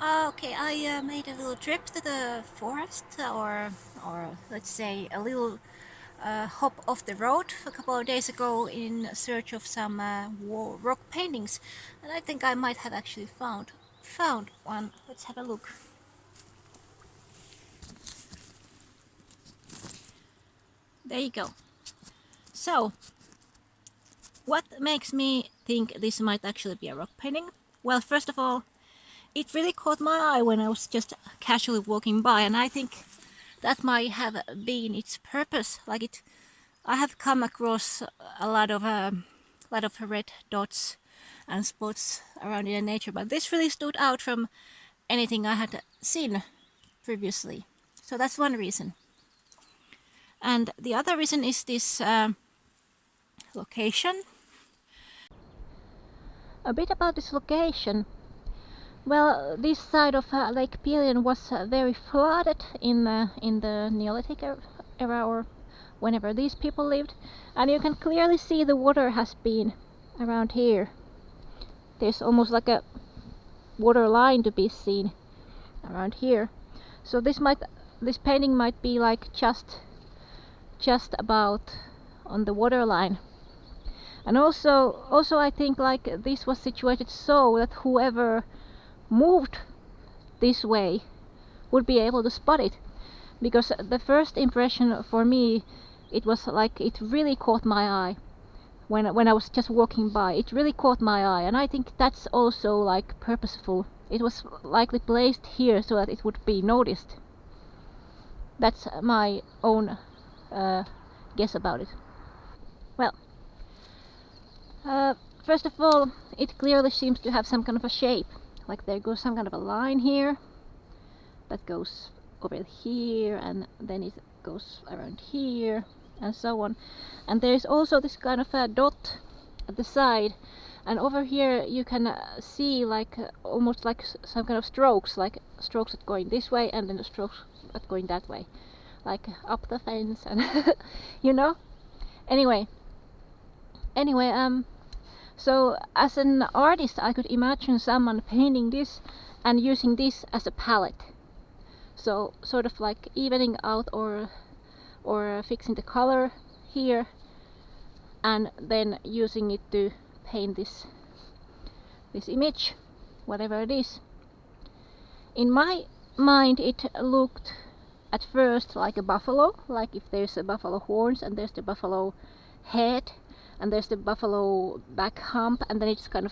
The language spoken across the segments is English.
Okay, I made a little trip to the forest, or let's say a little hop off the road a couple of days ago in search of some rock paintings, and I think I might have actually found one. Let's have a look. There you go. So, what makes me think this might actually be a rock painting? Well, first of all, it really caught my eye when I was just casually walking by, and I think that might have been its purpose. I have come across a lot of red dots and spots around in nature, but this really stood out from anything I had seen previously. So that's one reason. And the other reason is this location. A bit about this location. Well, this side of Lake Pelion was very flooded in the Neolithic era, or whenever these people lived, and you can clearly see the water has been around here. There's almost like a water line to be seen around here. So this painting might be like just about on the water line. And also I think like this was situated so that whoever moved this way would be able to spot it, because the first impression for me, it was like it really caught my eye when I was just walking by. It really caught my eye, and I think that's also like purposeful. It was likely placed here so that it would be noticed. That's my own guess about it. Well, first of all, it clearly seems to have some kind of a shape. Like there goes some kind of a line here that goes over here, and then it goes around here, and so on. And there's also this kind of a dot at the side, and over here you can see like almost like some kind of strokes, like strokes that going this way and then the strokes that going that way, like up the fence and you know. Anyway, so as an artist I could imagine someone painting this and using this as a palette. So sort of like evening out or fixing the color here, and then using it to paint this image, whatever it is. In my mind it looked at first like a buffalo, like if there's a buffalo horns and there's the buffalo head and there's the buffalo back hump, and then it's kind of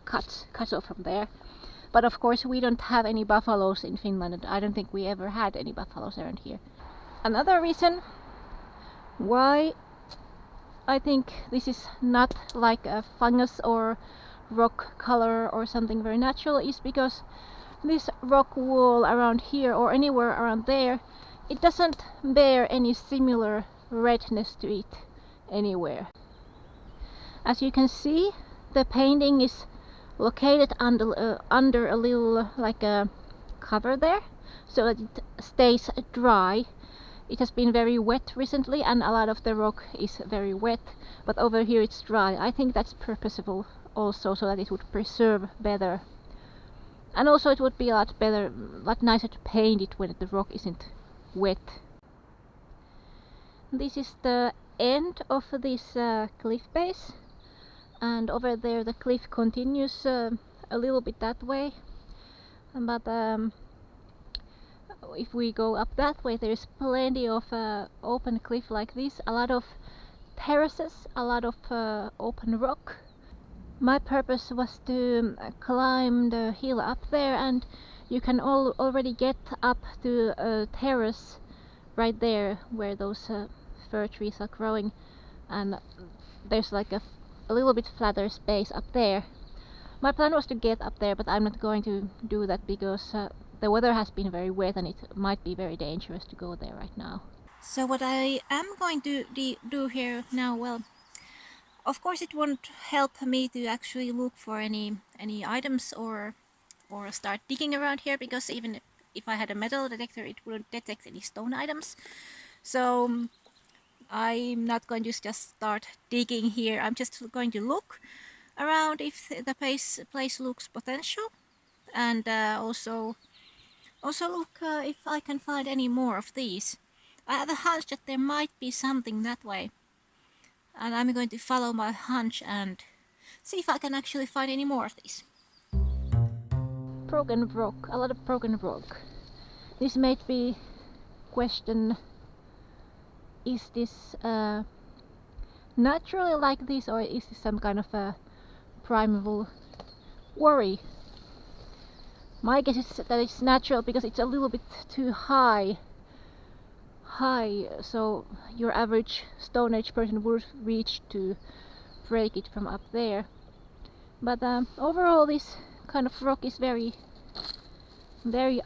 cuts off from there. But of course we don't have any buffaloes in Finland, and I don't think we ever had any buffaloes around here. Another reason why I think this is not like a fungus or rock color or something very natural is because this rock wall around here or anywhere around there, it doesn't bear any similar redness to it anywhere. As you can see, the painting is located under a little like a cover there, so that it stays dry. It has been very wet recently and a lot of the rock is very wet, but over here it's dry. I think that's purposeful also, so that it would preserve better. And also it would be a lot better, a lot nicer to paint it when the rock isn't wet. This is the end of this cliff base, and over there the cliff continues a little bit that way, but if we go up that way there's plenty of open cliff like this, a lot of terraces, a lot of open rock. My purpose was to climb the hill up there, and you can already get up to a terrace right there where those fir trees are growing, and there's like a little bit flatter space up there. My plan was to get up there, but I'm not going to do that because the weather has been very wet and it might be very dangerous to go there right now. So what I am going to do here now, well, of course it won't help me to actually look for any items or start digging around here, because even if I had a metal detector it wouldn't detect any stone items. So I'm not going to just start digging here. I'm just going to look around if the place looks potential, and also look if I can find any more of these. I have a hunch that there might be something that way, and I'm going to follow my hunch and see if I can actually find any more of these. Broken rock, a lot of broken rock. This made me question, is this naturally like this, or is this some kind of a primeval quarry? My guess is that it's natural because it's a little bit too high, so your average Stone Age person would reach to break it from up there. But overall, this kind of rock is very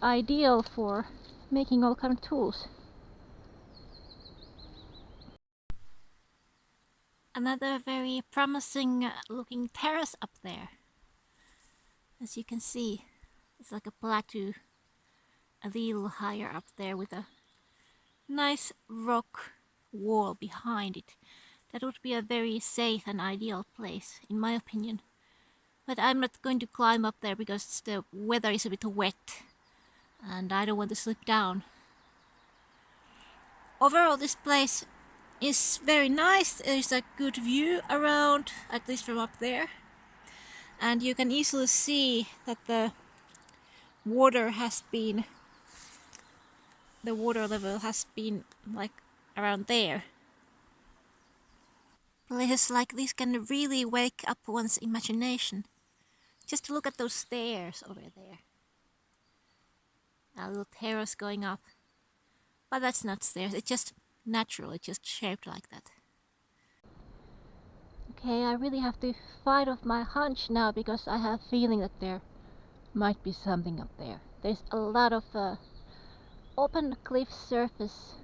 ideal for making all kind of tools. Another very promising looking terrace up there. As you can see, it's like a plateau a little higher up there with a nice rock wall behind it. That would be a very safe and ideal place, in my opinion. But I'm not going to climb up there because the weather is a bit wet and I don't want to slip down. Overall, this place is very nice. There's a good view around, at least from up there. And you can easily see that the water level has been like around there. Places like this can really wake up one's imagination. Just look at those stairs over there. A little terrace going up. But that's not stairs, it's just natural, it's just shaped like that. Okay, I really have to fight off my hunch now because I have a feeling that there might be something up there. There's a lot of open cliff surface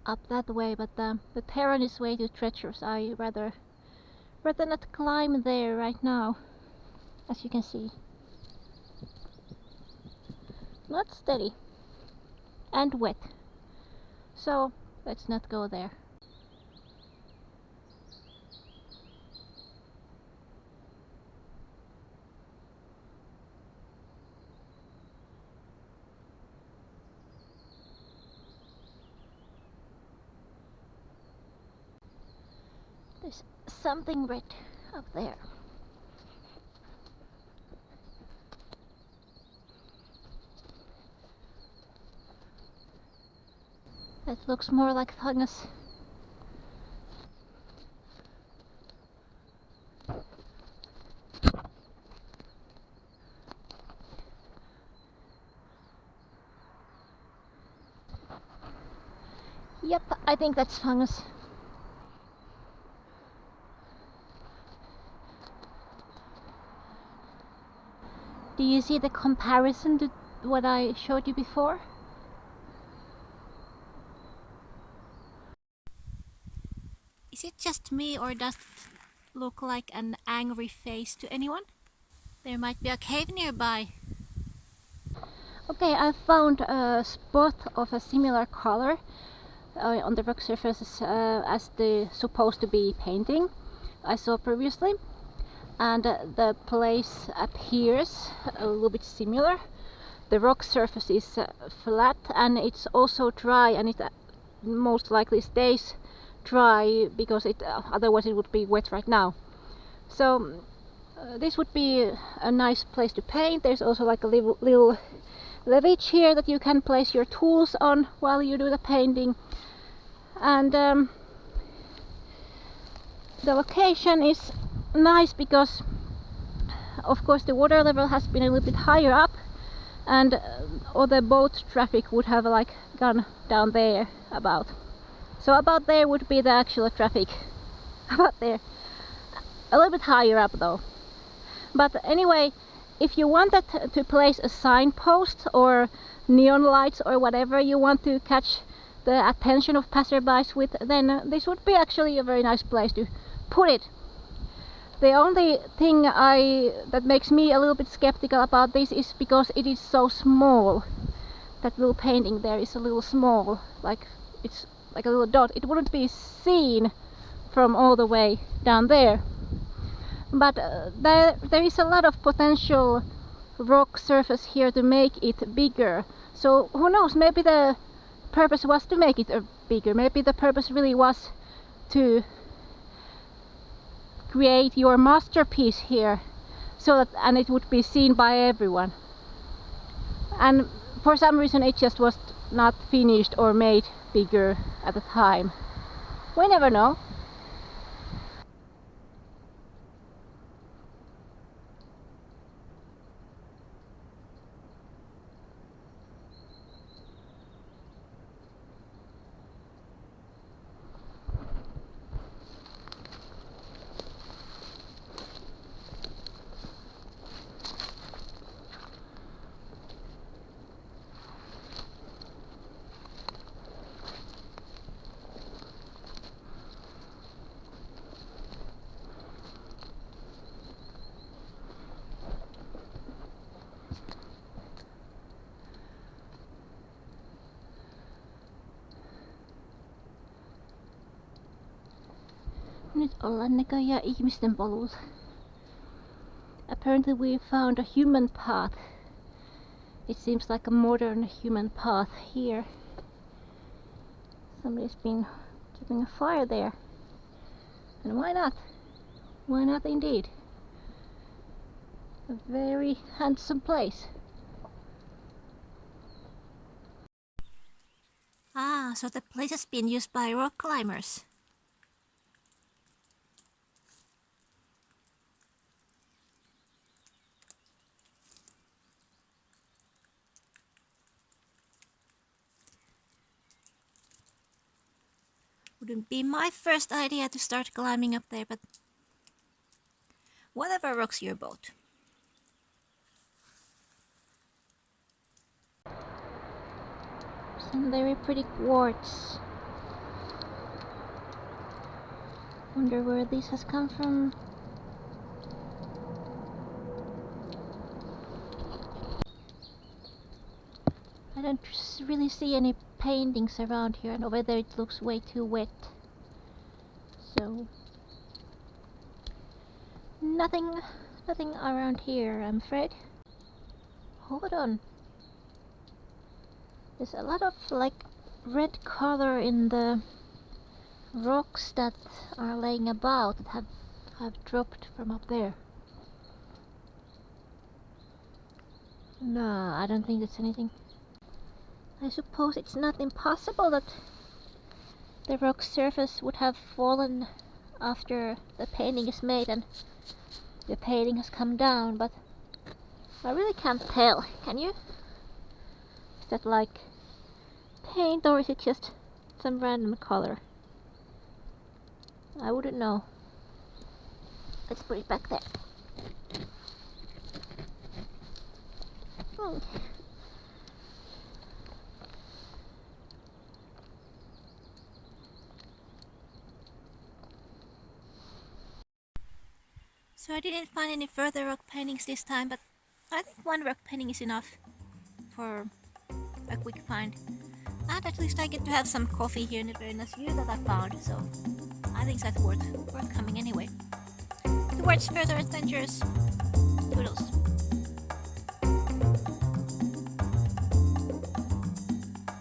up that way, but the terrain is way too treacherous. I rather not climb there right now, as you can see. Not steady and wet, so let's not go there. There's something red up there. That looks more like fungus. Yep, I think that's fungus. Do you see the comparison to what I showed you before? Is it just me, or does it look like an angry face to anyone? There might be a cave nearby. Okay, I found a spot of a similar color on the rock surfaces as the supposed to be painting I saw previously, and the place appears a little bit similar. The rock surface is flat and it's also dry, and it most likely stays dry because otherwise it would be wet right now. So this would be a nice place to paint. There's also like a little ledge here that you can place your tools on while you do the painting, and the location is nice because of course the water level has been a little bit higher up, and all the boat traffic would have like gone down there about. So about there would be the actual traffic. About there. A little bit higher up though. But anyway, if you wanted to place a signpost or neon lights or whatever you want to catch the attention of passerbys with, then this would be actually a very nice place to put it. The only thing that makes me a little bit skeptical about this is because it is so small. That little painting there is a little small, like it's like a little dot. It wouldn't be seen from all the way down there. But there is a lot of potential rock surface here to make it bigger. So who knows, maybe the purpose was to make it bigger. Maybe the purpose really was to create your masterpiece here, so that and it would be seen by everyone. And for some reason it just was not finished or made bigger at the time. We never know. Nyt ollaan näköjään ihmisten polulla. Apparently we found a human path. It seems like a modern human path here. Somebody's been keeping a fire there. And why not? Why not indeed? A very handsome place. Ah, so the place has been used by rock climbers. Wouldn't be my first idea to start climbing up there, but whatever rocks your boat. Some very pretty quartz. Wonder where this has come from. I don't really see any paintings around here, and over there it looks way too wet. So nothing around here, I'm afraid. Hold on. There's a lot of like red color in the rocks that are laying about that have dropped from up there. No, I don't think that's anything. I suppose it's not impossible that the rock surface would have fallen after the painting is made and the painting has come down, but I really can't tell. Can you? Is that like paint or is it just some random color? I wouldn't know. Let's put it back there. So I didn't find any further rock paintings this time, but I think one rock painting is enough for a quick find. And at least I get to have some coffee here in the very nice view that I found, so I think that's worth coming anyway. Towards further adventures, toodles.